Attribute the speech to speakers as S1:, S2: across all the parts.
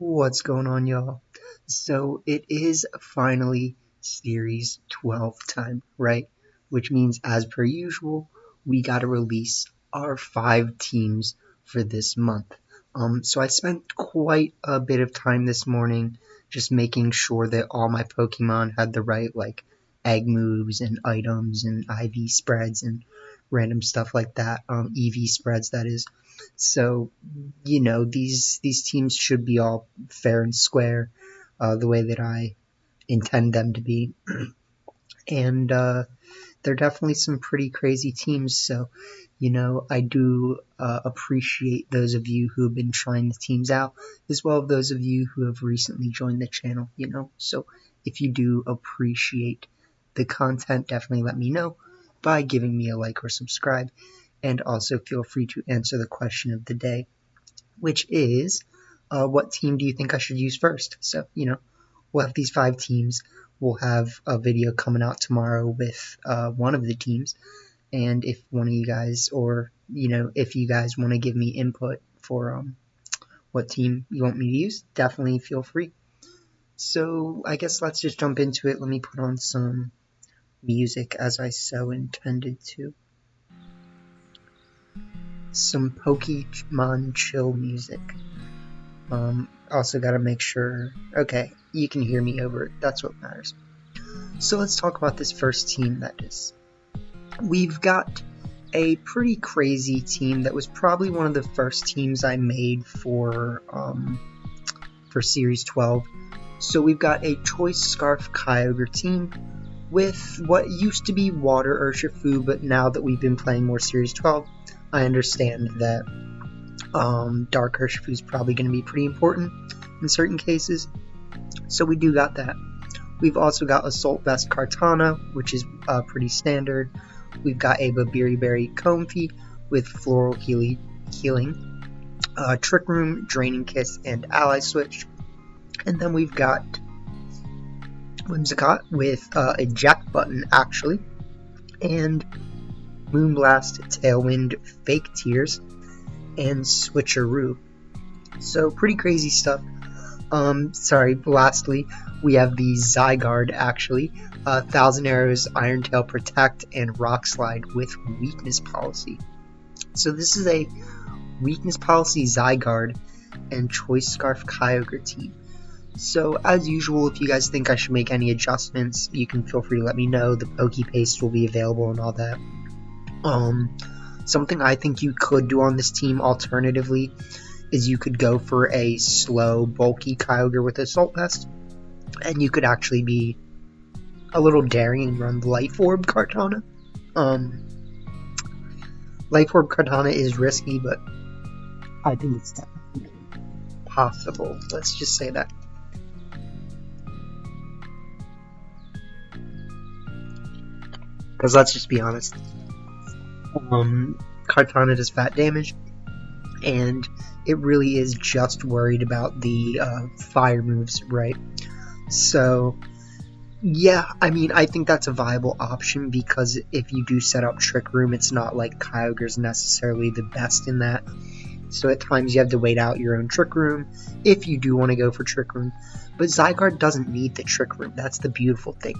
S1: What's going on, y'all? So it is finally Series 12 time, right? Which means, as per usual, we gotta release our 5 teams for this month. So I spent quite a bit of time this morning just making sure that all my Pokemon had the right, egg moves and items and IV spreads and random stuff like that. EV spreads, that is. So, these teams should be all fair and square, the way that I intend them to be. And they're definitely some pretty crazy teams. So, I do appreciate those of you who have been trying the teams out, as well as those of you who have recently joined the channel, So if you do appreciate the content, definitely let me know by giving me a like or subscribe. And also feel free to answer the question of the day, which is, what team do you think I should use first? So, we'll have these 5 teams. We'll have a video coming out tomorrow with one of the teams. And if one of you guys, or, if you guys want to give me input for what team you want me to use, definitely feel free. So, I guess let's just jump into it. Let me put on some music as I so intended to. Some Pokemon chill music. Also gotta make sure, okay, you can hear me over it, that's what matters. So let's talk about this first team that is. We've got a pretty crazy team that was probably one of the first teams I made for Series 12. So we've got a Choice Scarf Kyogre team with what used to be Water Urshifu, but now that we've been playing more Series 12, I understand that Dark Urshifu is probably going to be pretty important in certain cases. So we do got that. We've also got Assault Vest Kartana, which is pretty standard. We've got a Berry Comfey with Floral Healing, Trick Room, Draining Kiss, and Ally Switch. And then we've got Whimsicott with a Jack Button, actually, and Moonblast, Tailwind, Fake Tears, and Switcheroo. So pretty crazy stuff. Lastly, we have the Zygarde, actually. 1000 Arrows, Iron Tail Protect, and Rock Slide with Weakness Policy. So this is a Weakness Policy Zygarde and Choice Scarf Kyogre team. So, as usual, if you guys think I should make any adjustments, you can feel free to let me know. The Pokepastes will be available and all that. Something I think you could do on this team alternatively is you could go for a slow, bulky Kyogre with Assault Vest, and you could actually be a little daring and run Life Orb Kartana. Life Orb Kartana is risky, but I think it's definitely possible. Let's just say that. Because let's just be honest, Kartana does fat damage, and it really is just worried about the fire moves, right? So, yeah, I think that's a viable option, because if you do set up Trick Room, it's not like Kyogre's necessarily the best in that. So at times you have to wait out your own Trick Room if you do want to go for Trick Room. But Zygarde doesn't need the Trick Room. That's the beautiful thing.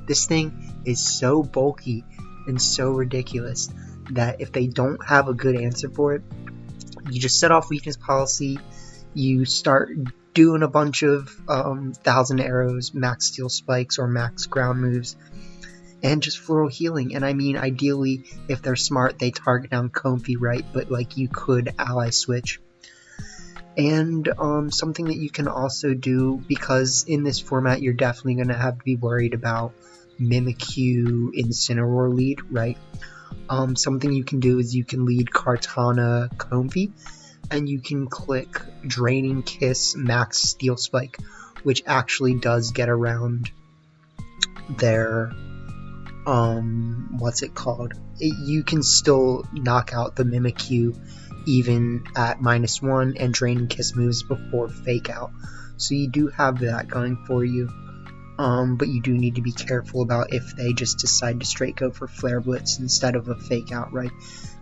S1: This thing is so bulky and so ridiculous that if they don't have a good answer for it, you just set off Weakness Policy, you start doing a bunch of 1000 Arrows, Max Steel Spikes, or Max Ground moves, and just Floral Healing. And ideally, if they're smart, they target down Comfey, right? But you could Ally Switch. And something that you can also do, because in this format you're definitely going to have to be worried about Mimikyu Incineroar lead, right? Something you can do is you can lead Kartana Comfey, and you can click Draining Kiss Max Steel Spike, which actually does get around their what's it called? You can still knock out the Mimikyu even at -1, and Draining Kiss moves before Fake Out. So you do have that going for you. But you do need to be careful about if they just decide to straight go for Flare Blitz instead of a Fake Out, right?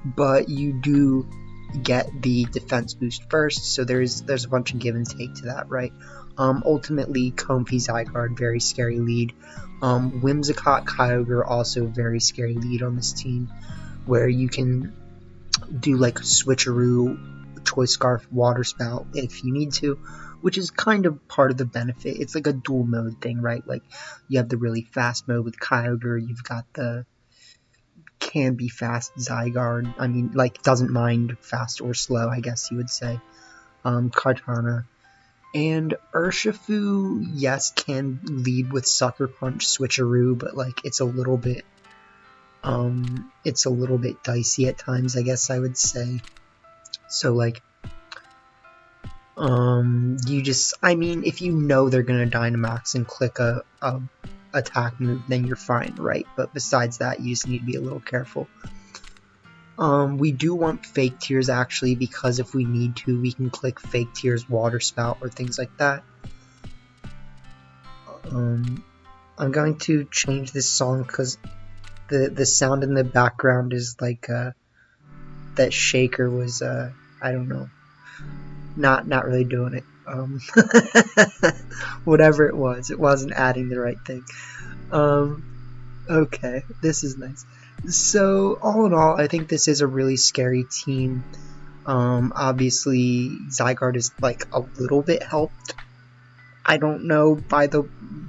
S1: But you do get the defense boost first, so there's a bunch of give and take to that, right? Ultimately, Comfey Zygarde, very scary lead. Whimsicott Kyogre, also very scary lead on this team, where you can do like switcheroo, Choice Scarf, Water Spout if you need to, which is kind of part of the benefit. It's like a dual mode thing, right? Like you have the really fast mode with Kyogre, you've got the can be fast Zygarde, I mean, like doesn't mind fast or slow, I guess you would say. Kartana. And Urshifu, yes, can lead with Sucker Punch Switcheroo, but like it's a little bit dicey at times, I guess I would say. So like you just, I mean, if you know they're gonna Dynamax and click a attack move, then you're fine, right? But besides that, you just need to be a little careful. We do want Fake Tears actually, because if we need to, we can click Fake Tears, Water Spout, or things like that. I'm going to change this song because the sound in the background is like that Shaker was I don't know, not really doing it. Whatever it wasn't adding the right thing. Okay, this is nice. So, all in all, I think this is a really scary team. Obviously, Zygarde is, like, a little bit helped. I don't know, by the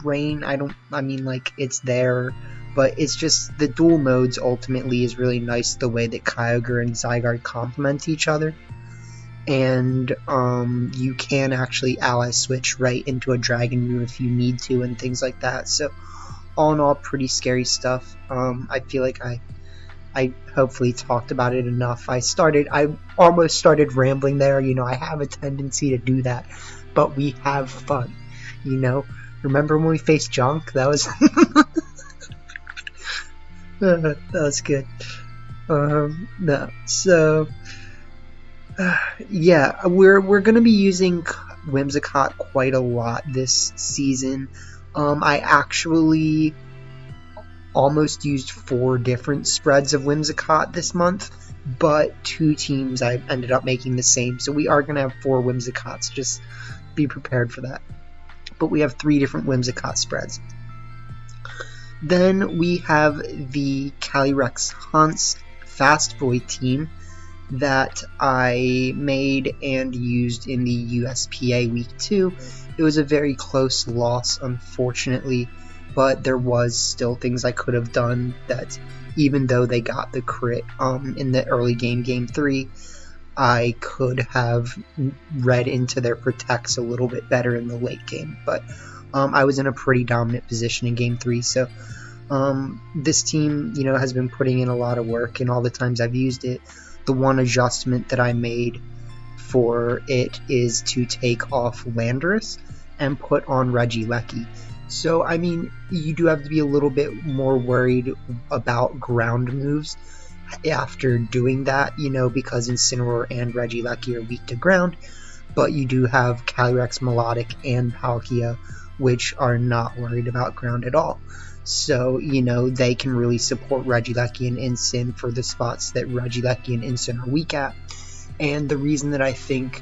S1: rain. I mean, like, it's there. But it's just, the dual modes, ultimately, is really nice the way that Kyogre and Zygarde complement each other. And, you can actually ally switch right into a Dragon move if you need to, and things like that. So, all in all, pretty scary stuff. I feel like I hopefully talked about it enough. I almost started rambling there, you know, I have a tendency to do that, but we have fun, you know? Remember when we faced Junk? That was that was good. No, so yeah, we're gonna be using Whimsicott quite a lot this season. I actually almost used 4 different spreads of Whimsicott this month, but 2 teams I ended up making the same, so we are going to have 4 Whimsicotts, just be prepared for that. But we have 3 different Whimsicott spreads. Then we have the Calyrex Hunts Fast Boy team that I made and used in the USPA Week 2. It was a very close loss, unfortunately, but there was still things I could have done that, even though they got the crit in the early game 3, I could have read into their protects a little bit better in the late game. But I was in a pretty dominant position in game 3, so this team, you know, has been putting in a lot of work, and all the times I've used it, the one adjustment that I made for it is to take off Landorus and put on Regieleki. So, I mean, you do have to be a little bit more worried about ground moves after doing that, you know, because Incineroar and Regieleki are weak to ground, but you do have Calyrex, Melodic, and Palkia, which are not worried about ground at all. So, you know, they can really support Regieleki and Incin for the spots that Regieleki and Incin are weak at. And the reason that I think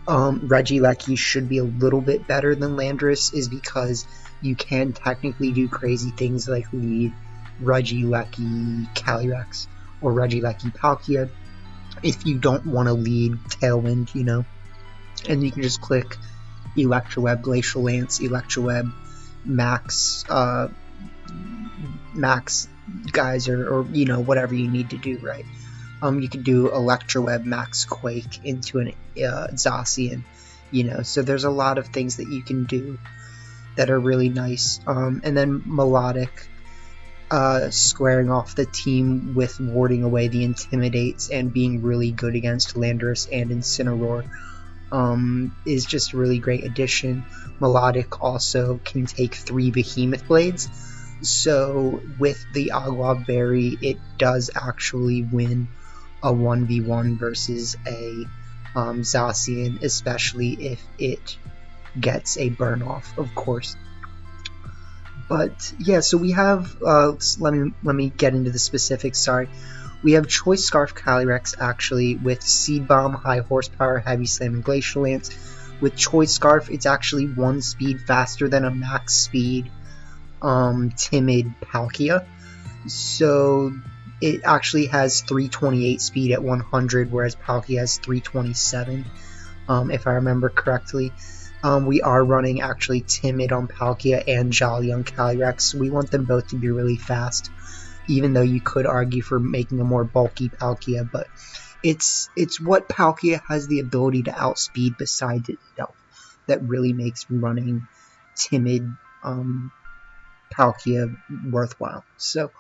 S1: Regieleki should be a little bit better than Landorus is because you can technically do crazy things like lead Regieleki Calyrex or Regieleki Palkia if you don't want to lead Tailwind, you know. And you can just click Electroweb, Glacial Lance, Electroweb, Max Geyser, or you know, whatever you need to do, right? You could do Electroweb, Max Quake into an Zacian, you know, so there's a lot of things that you can do that are really nice. And then Melodic, squaring off the team with warding away the Intimidates and being really good against Landorus and Incineroar, is just a really great addition. Melodic also can take 3 Behemoth Blades, so with the Agua Berry, it does actually win a 1v1 versus a Zacian, especially if it gets a burn off, of course. But yeah, so we have let me get into the specifics. Sorry, We have Choice Scarf Calyrex actually with Seed Bomb, High Horsepower, Heavy Slam, and Glacial Lance. With Choice Scarf, it's actually 1 speed faster than a max speed timid Palkia. So it actually has 328 speed at 100, whereas Palkia has 327, if I remember correctly. We are running actually Timid on Palkia and Jolly on Calyrex. We want them both to be really fast, even though you could argue for making a more bulky Palkia, but it's what Palkia has the ability to outspeed besides itself that really makes running Timid Palkia worthwhile. So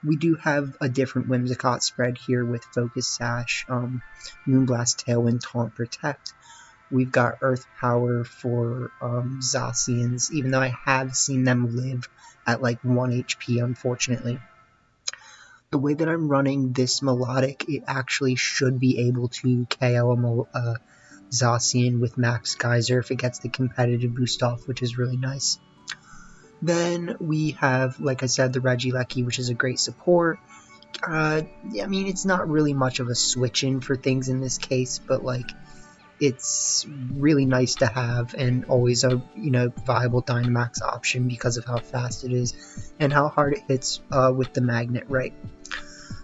S1: we do have a different Whimsicott spread here with Focus Sash, Moonblast, Tailwind, Taunt, Protect. We've got Earth Power for Zacians, even though I have seen them live at like 1 HP, unfortunately. The way that I'm running this Melodic, it actually should be able to KO a Zacian with Max Geyser if it gets the competitive boost off, which is really nice. Then we have, like I said, the Regieleki, which is a great support. I mean, it's not really much of a switch-in for things in this case, but like, it's really nice to have and always a viable Dynamax option because of how fast it is and how hard it hits with the magnet, right?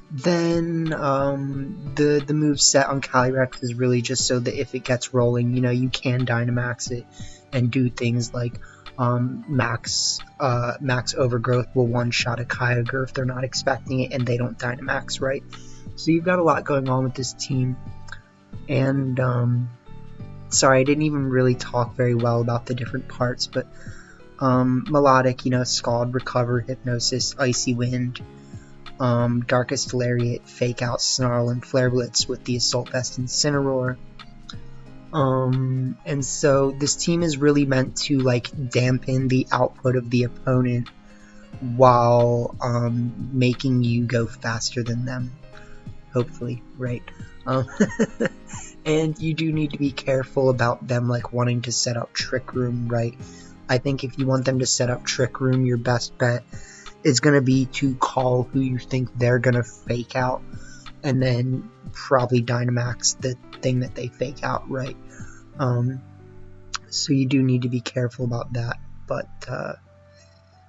S1: Then the move set on Calyrex is really just so that if it gets rolling, you can Dynamax it and do things like Max Overgrowth will one-shot a Kyogre if they're not expecting it and they don't Dynamax, right? So you've got a lot going on with this team. And sorry, I didn't even really talk very well about the different parts, but Melodic, Scald, Recover, Hypnosis, Icy Wind, Darkest Lariat, Fake Out, Snarl, and Flare Blitz with the Assault Vest Incineroar. And so this team is really meant to like dampen the output of the opponent while making you go faster than them, hopefully, right? And you do need to be careful about them like wanting to set up Trick Room, right? I think if you want them to set up Trick Room, your best bet is going to be to call who you think they're going to fake out and then probably Dynamax the thing that they fake out, right? So you do need to be careful about that, but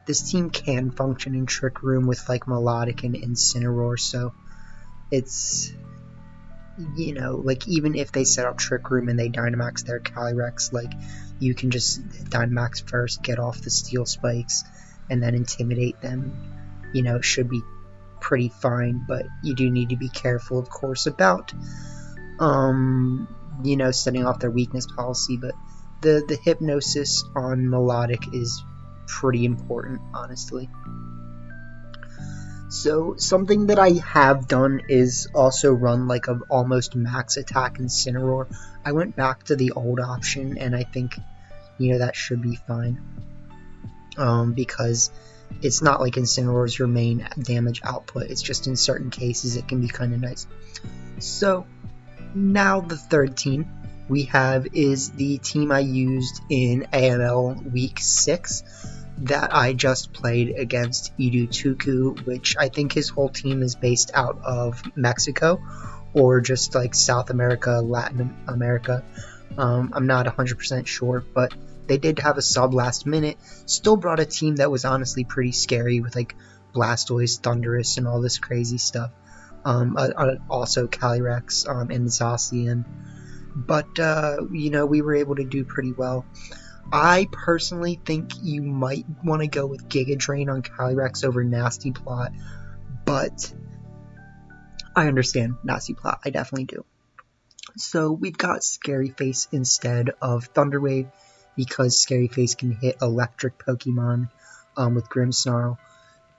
S1: this team can function in Trick Room with like Melodic and Incineroar, so it's, like even if they set up Trick Room and they Dynamax their Calyrex, like you can just Dynamax first, get off the Steel Spikes, and then Intimidate them. It should be pretty fine, but you do need to be careful, of course, about setting off their weakness policy. But the Hypnosis on Melodic is pretty important, honestly. So something that I have done is also run like a almost max attack Incineroar. I went back to the old option, and I think that should be fine, because it's not like Incineroar is your main damage output. It's just in certain cases it can be kind of nice. So now the third team we have is the team I used in AML Week 6 that I just played against Idutuku, which I think his whole team is based out of Mexico or just like South America, Latin America. I'm not 100% sure, but they did have a sub last minute. Still brought a team that was honestly pretty scary with like Blastoise, Thundurus, and all this crazy stuff. Also Calyrex and Zacian. But, we were able to do pretty well. I personally think you might want to go with Giga Drain on Calyrex over Nasty Plot, but I understand Nasty Plot, I definitely do. So we've got Scary Face instead of Thunderwave, because Scary Face can hit electric Pokemon with Grimmsnarl,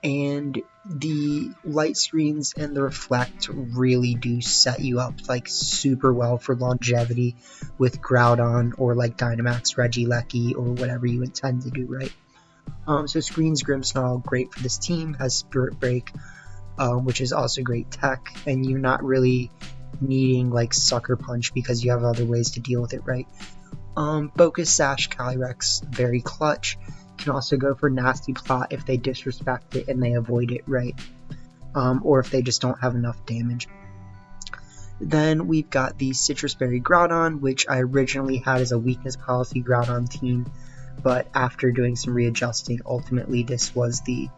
S1: and the Light Screens and the Reflect really do set you up like super well for longevity with Groudon or like Dynamax Regieleki or whatever you intend to do, right? So Screens Grimmsnarl, great for this team, has Spirit Break, which is also great tech, and you're not really needing like Sucker Punch because you have other ways to deal with it, right? Focus Sash Calyrex, very clutch. Can also go for Nasty Plot if they disrespect it and they avoid it, right? or if they just don't have enough damage. Then we've got the Citrus Berry Groudon, which I originally had as a weakness policy Groudon team, but after doing some readjusting, ultimately this was the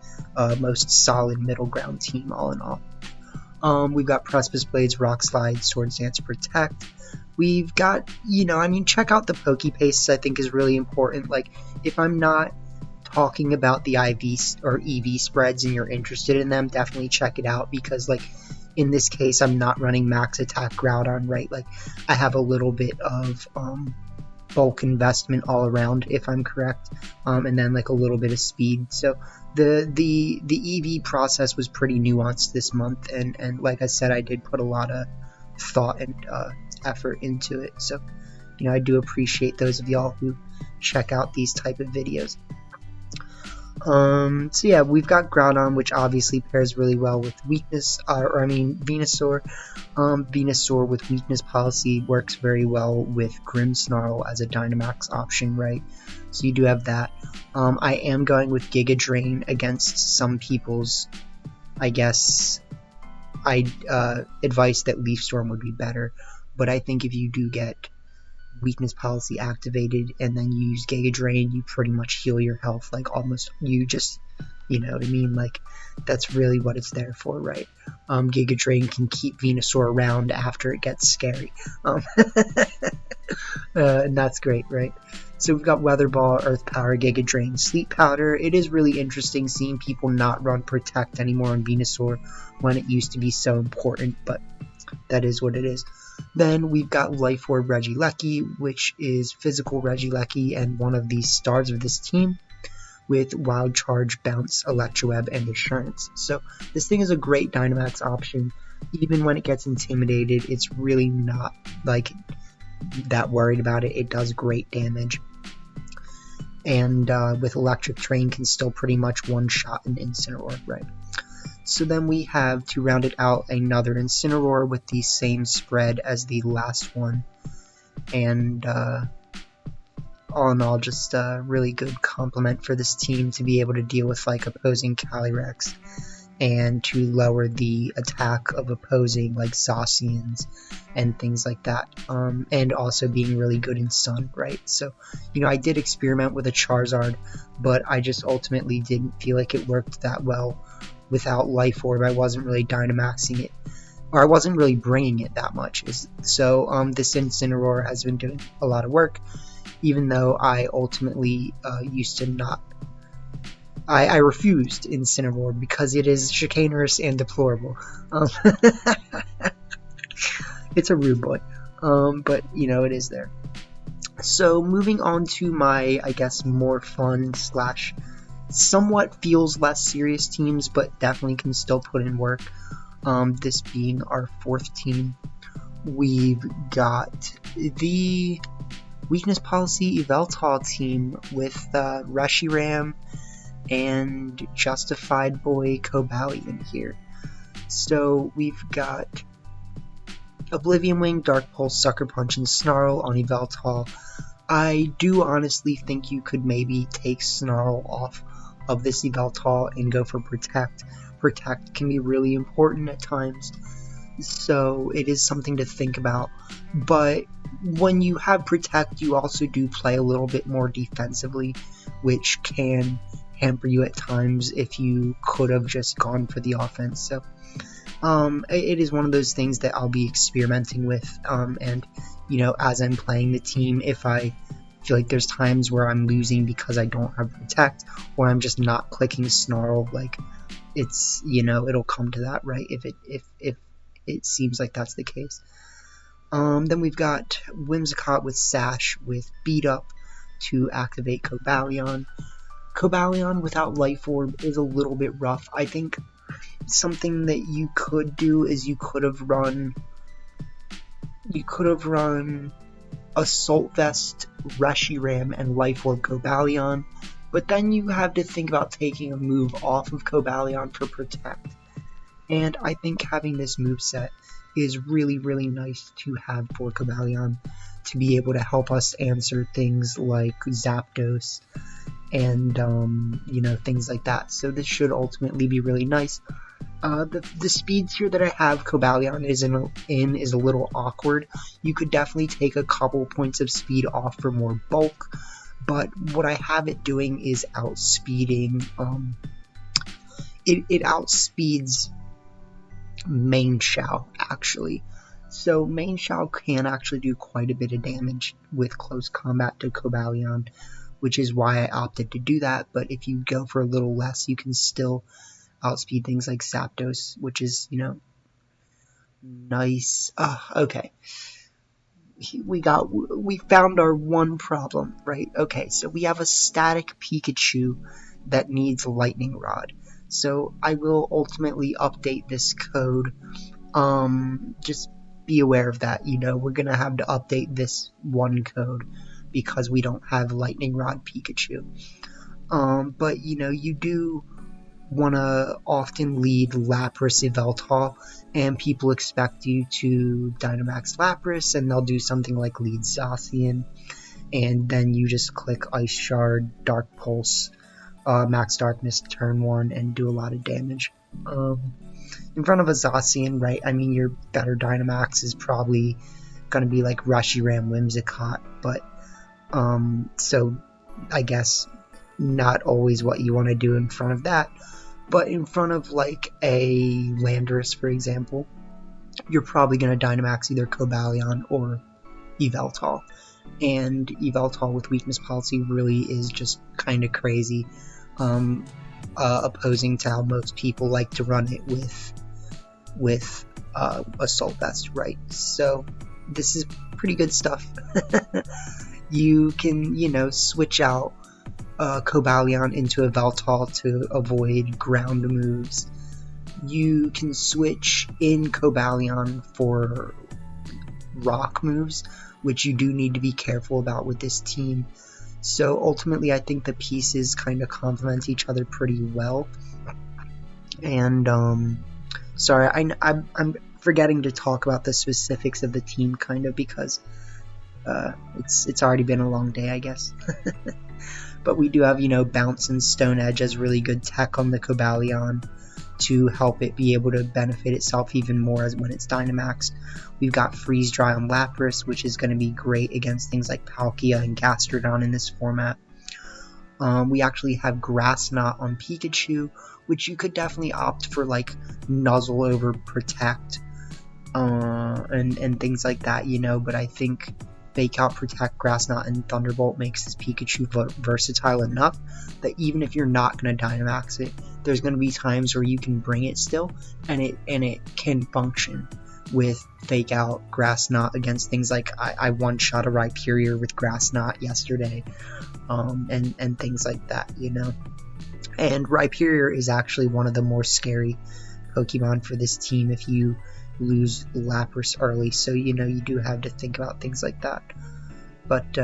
S1: most solid middle ground team all in all. We've got Precipice Blades, Rock Slide, Swords Dance, Protect. We've got, check out the Pokepastes, I think is really important. Like, if I'm not talking about the IV or EV spreads and you're interested in them, definitely check it out, because, like, in this case, I'm not running max attack Groudon, right? Like, I have a little bit of bulk investment all around, if I'm correct, and then like a little bit of speed. So the EV process was pretty nuanced this month, and like I said, I did put a lot of thought and effort into it. So I do appreciate those of y'all who check out these type of videos. So yeah, we've got Groudon, which obviously pairs really well with weakness, Venusaur. Venusaur with weakness policy works very well with Grimmsnarl as a Dynamax option, right? So you do have that. I am going with Giga Drain against some people's, I guess, advice that Leaf Storm would be better, but I think if you do get weakness policy activated and then you use Giga Drain, you pretty much heal your health, like almost, you just, you know what I mean, like that's really what it's there for, right? Giga Drain can keep Venusaur around after it gets scary, and that's great, right? So we've got Weather Ball, Earth Power, Giga Drain, Sleep Powder. It is really interesting seeing people not run Protect anymore on Venusaur when it used to be so important, but that is what it is. Then we've got Life Orb Regieleki, which is physical Regieleki and one of the stars of this team, with Wild Charge, Bounce, Electroweb, and Assurance. So this thing is a great Dynamax option. Even when it gets intimidated, it's really not like that worried about it. It does great damage. And with Electric Train can still pretty much one-shot an Incineroar, right? So then we have, to round it out, another Incineroar with the same spread as the last one. And all in all, just a really good complement for this team to be able to deal with like opposing Calyrex and to lower the attack of opposing like Zacians and things like that. And also being really good in Sun, right? So, I did experiment with a Charizard, but I just ultimately didn't feel like it worked that well without Life Orb. I wasn't really Dynamaxing it, or I wasn't really bringing it that much. So this Incineroar has been doing a lot of work, even though I ultimately used to not. I refused Incineroar because it is chicanerous and deplorable. It's a rude boy, but it is there. So moving on to my, I guess, more fun / somewhat feels less serious teams, but definitely can still put in work. This being our fourth team, we've got the weakness policy Yveltal team with Reshiram and Justified Boy Cobalion here. So we've got Oblivion Wing, Dark Pulse, Sucker Punch, and Snarl on Yveltal. I do honestly think you could maybe take Snarl off of this Yveltal and go for Protect. Protect can be really important at times, so it is something to think about. But when you have Protect, you also do play a little bit more defensively, which can hamper you at times if you could have just gone for the offense. So it is one of those things that I'll be experimenting with, and as I'm playing the team, if I feel like there's times where I'm losing because I don't have Protect, or I'm just not clicking Snarl, like it's it'll come to that, right? If it seems like that's the case. Then we've got Whimsicott with Sash with Beat Up to activate Cobalion. Cobalion without Life Orb is a little bit rough. I think something that you could do is you could have run Assault Vest, Reshiram, and Life Orb Cobalion, but then you have to think about taking a move off of Cobalion for Protect. And I think having this moveset is really, really nice to have for Cobalion to be able to help us answer things like Zapdos and things like that. So this should ultimately be really nice. The speed tier that I have Cobalion is a little awkward. You could definitely take a couple points of speed off for more bulk, but what I have it doing is outspeeding. It outspeeds Main Shao, actually. So Main Shao can actually do quite a bit of damage with close combat to Cobalion, which is why I opted to do that. But if you go for a little less, you can still outspeed things like Zapdos, which is, you know, nice. Okay. We found our one problem, right? Okay, so we have a static Pikachu that needs Lightning Rod. So I will ultimately update this code. Just be aware of that. You know, we're gonna have to update this one code because we don't have Lightning Rod Pikachu. But you know, you do want to often lead Lapras Yveltal, and people expect you to Dynamax Lapras, and they'll do something like lead Zacian, and then you just click Ice Shard, Dark Pulse, Max Darkness turn 1, and do a lot of damage. In front of a Zacian, right, I mean, your better Dynamax is probably going to be like Reshiram Whimsicott, but, so, I guess, not always what you want to do in front of that. But in front of, like, a Landorus, for example, you're probably going to Dynamax either Cobalion or Yveltal. And Yveltal with Weakness Policy really is just kind of crazy, opposing to how most people like to run it with Assault Vest, right? So this is pretty good stuff. You can, you know, switch out Cobalion into Yveltal to avoid ground moves. You can switch in Cobalion for rock moves, which you do need to be careful about with this team. So ultimately, I think the pieces kind of complement each other pretty well. And sorry, I'm forgetting to talk about the specifics of the team, kind of, because it's already been a long day, I guess. But we do have, you know, Bounce and Stone Edge as really good tech on the Cobalion to help it be able to benefit itself even more as when it's Dynamaxed. We've got Freeze Dry on Lapras, which is going to be great against things like Palkia and Gastrodon in this format. We actually have Grass Knot on Pikachu, which you could definitely opt for, like, Nuzzle over Protect and things like that, you know, but I think Fake Out, Protect, Grass Knot, and Thunderbolt makes this Pikachu versatile enough that even if you're not going to Dynamax it, there's going to be times where you can bring it still, and it can function with Fake Out, Grass Knot against things like I one-shot a Rhyperior with Grass Knot yesterday, and things like that, you know. And Rhyperior is actually one of the more scary Pokemon for this team if you lose Lapras early, so you know you do have to think about things like that. But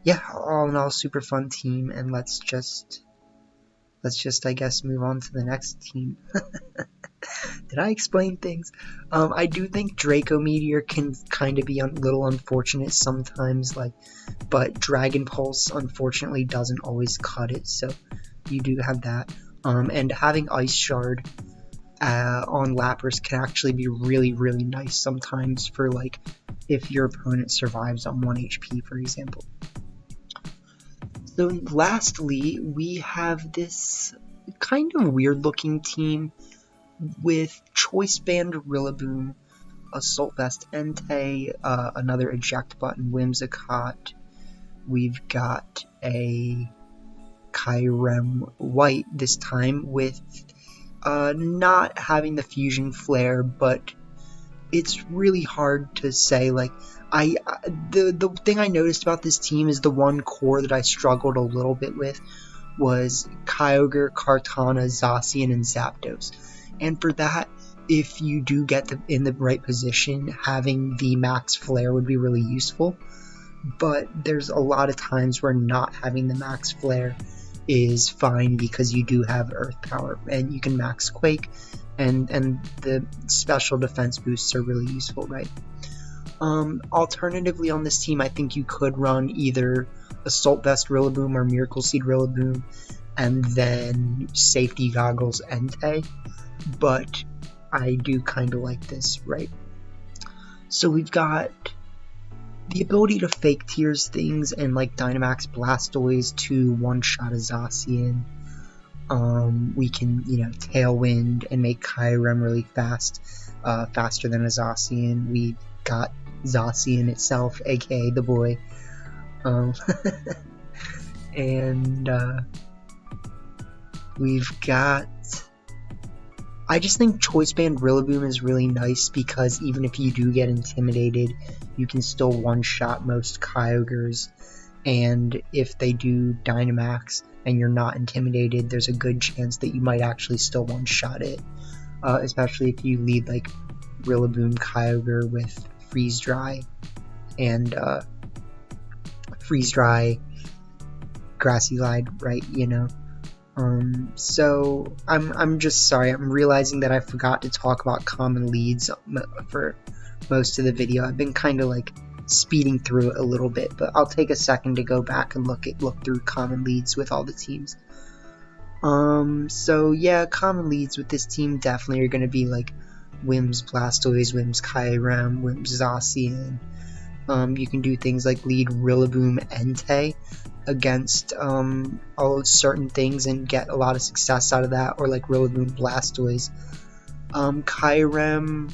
S1: yeah, all in all, super fun team, and let's just I guess move on to the next team. Did I explain things? I do think Draco Meteor can kind of be a little unfortunate sometimes, like, but Dragon Pulse unfortunately doesn't always cut it, so you do have that. And having Ice Shard on Lapras can actually be really, really nice sometimes for, like, if your opponent survives on 1 HP, for example. So lastly, we have this kind of weird looking team with Choice Band Rillaboom, Assault Vest Entei, another Eject Button Whimsicott. We've got a Kyurem White this time with not having the Fusion Flare, but it's really hard to say. Like, the thing I noticed about this team is the one core that I struggled a little bit with was Kyogre, Kartana, Zacian, and Zapdos. And for that, if you do get in the right position, having the Max Flare would be really useful. But there's a lot of times where not having the Max Flare is fine because you do have Earth Power, and you can Max Quake, and the special defense boosts are really useful, right? Alternatively on this team, I think you could run either Assault Vest Rillaboom or Miracle Seed Rillaboom, and then safety goggles Entei, but I do kind of like this, right? So we've got the ability to fake tears things and like Dynamax Blastoise to one-shot a Zacian. We can, Tailwind and make Kyurem really fast, faster than a Zacian. We got Zacian itself, aka the boy. And we've got... I just think Choice Band Rillaboom is really nice because even if you do get intimidated, you can still one-shot most Kyogres, and if they do Dynamax and you're not intimidated, there's a good chance that you might actually still one-shot it, especially if you lead like Rillaboom Kyogre with Freeze Dry and Freeze Dry Grassy Glide, right, so I'm just sorry, I'm realizing that I forgot to talk about common leads for most of the video. I've been kind of like speeding through it a little bit, but I'll take a second to go back and look through common leads with all the teams. So yeah, common leads with this team definitely are going to be like Wims Blastoise, Wims Kyurem, Wims Zacian. You can do things like lead Rillaboom Entei against all certain things and get a lot of success out of that, or like Rillaboom Blastoise. Kyurem,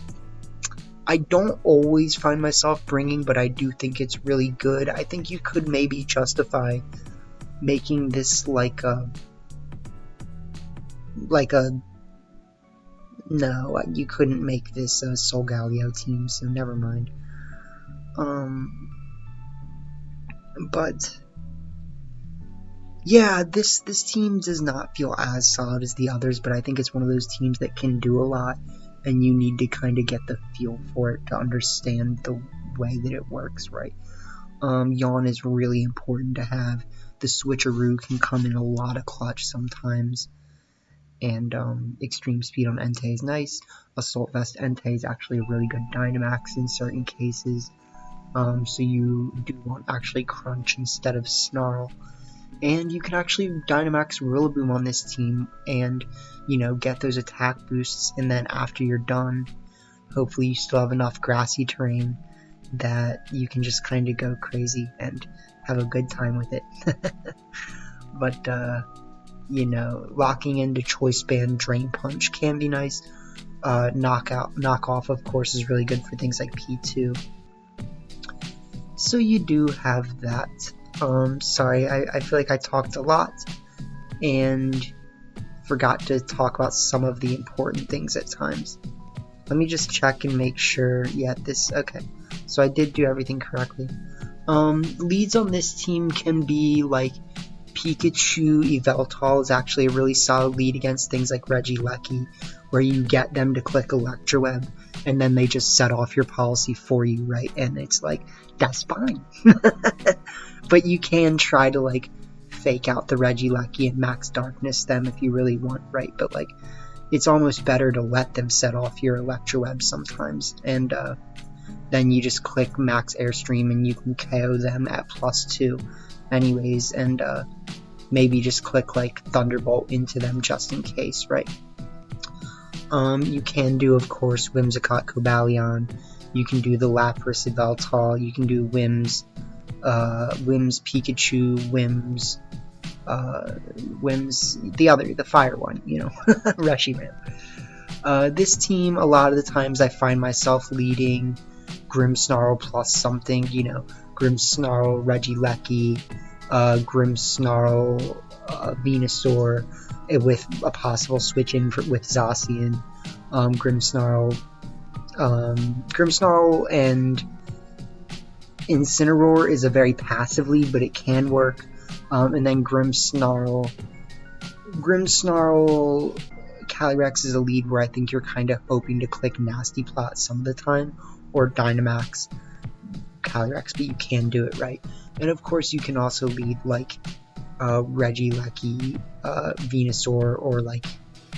S1: I don't always find myself bringing, but I do think it's really good. I think you could maybe justify making this like a no, you couldn't make this a Solgaleo team, so never mind. But yeah, this team does not feel as solid as the others, but I think it's one of those teams that can do a lot, and you need to kind of get the feel for it to understand the way that it works, right? Yawn is really important to have. The switcheroo can come in a lot of clutch sometimes, and extreme speed on Entei is nice. Assault Vest Entei is actually a really good Dynamax in certain cases, so you do want actually Crunch instead of Snarl. And you can actually Dynamax Rillaboom on this team and, get those attack boosts, and then after you're done, hopefully you still have enough grassy terrain that you can just kind of go crazy and have a good time with it. But, locking into Choice Band Drain Punch can be nice. Knockoff, of course, is really good for things like P2. So you do have that. Sorry, I feel like I talked a lot and forgot to talk about some of the important things at times. Let me just check and make sure. Yeah, okay. So I did do everything correctly. Leads on this team can be like Pikachu Yveltal is actually a really solid lead against things like Regieleki, where you get them to click Electroweb and then they just set off your policy for you, right? And it's like, that's fine. But you can try to like fake out the Regieleki and max darkness them if you really want, right? But like, it's almost better to let them set off your Electroweb sometimes, and then you just click max Airstream and you can KO them at +2 anyways, and maybe just click like Thunderbolt into them just in case, right? You can do, of course, Whimsicott Cobalion. You can do the Lapras Yveltal. You can do Wims Pikachu, Wims the fire one, Reshiram. This team, a lot of the times I find myself leading Grimmsnarl plus something, Grimmsnarl, Regieleki, Grimmsnarl, Venusaur, with a possible switch in with Zacian, Grimmsnarl and Incineroar is a very passive lead, but it can work. And then Grimmsnarl Calyrex is a lead where I think you're kind of hoping to click Nasty Plot some of the time, or Dynamax Calyrex, but you can do it, right? And of course you can also lead like Regieleki Venusaur, or like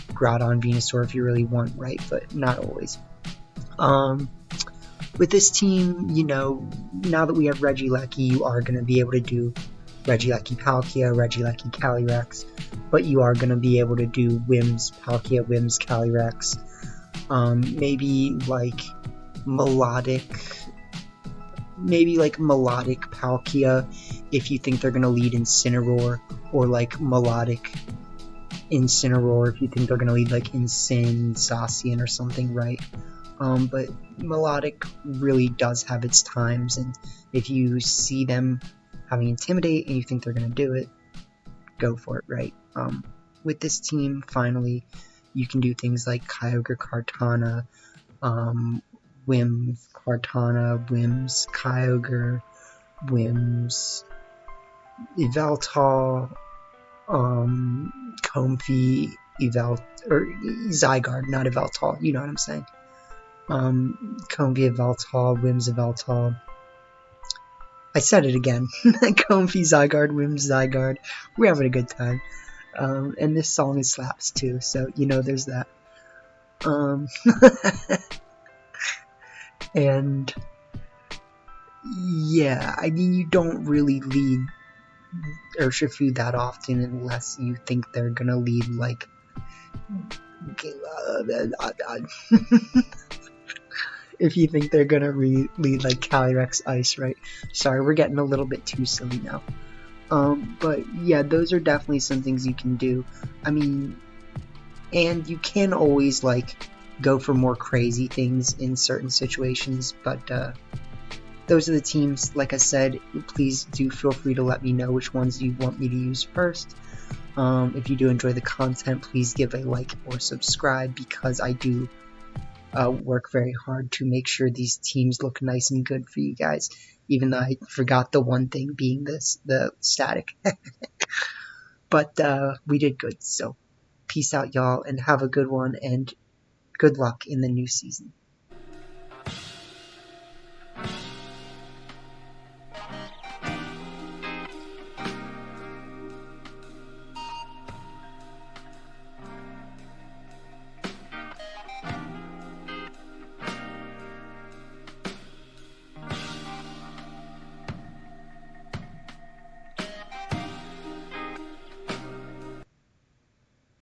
S1: Groudon Venusaur if you really want, right? But not always. With this team, now that we have Regieleki, you are going to be able to do Regieleki Palkia, Regieleki Calyrex, but you are going to be able to do Wims Palkia, Wims Calyrex, maybe like melodic Palkia if you think they're going to lead Incineroar, or like melodic Incineroar if you think they're going to lead like Incin, Zacian or something, right? But melodic really does have its times, and if you see them having Intimidate and you think they're going to do it, go for it, right? With this team, finally, you can do things like Kyogre Kartana, Wims Kartana, Wims Kyogre, Wims Yveltal, Comfey, Yvel, or Zygarde, not Yveltal, you know what I'm saying. Comfey Yveltal, Wims Yveltal. I said it again. Comfey Zygarde, Wims Zygarde. We're having a good time. And this song is slaps too, so you know there's that. And yeah, I mean, you don't really lead Urshifu that often unless you think they're gonna lead like if you think they're gonna lead like Calyrex Ice, right? Sorry, we're getting a little bit too silly now. But yeah, those are definitely some things you can do. I mean, and you can always like go for more crazy things in certain situations, but those are the teams. Like I said, please do feel free to let me know which ones you want me to use first. If you do enjoy the content, please give a like or subscribe, because I do work very hard to make sure these teams look nice and good for you guys, even though I forgot the one thing being the static. But we did good, so peace out y'all, and have a good one, and good luck in the new season.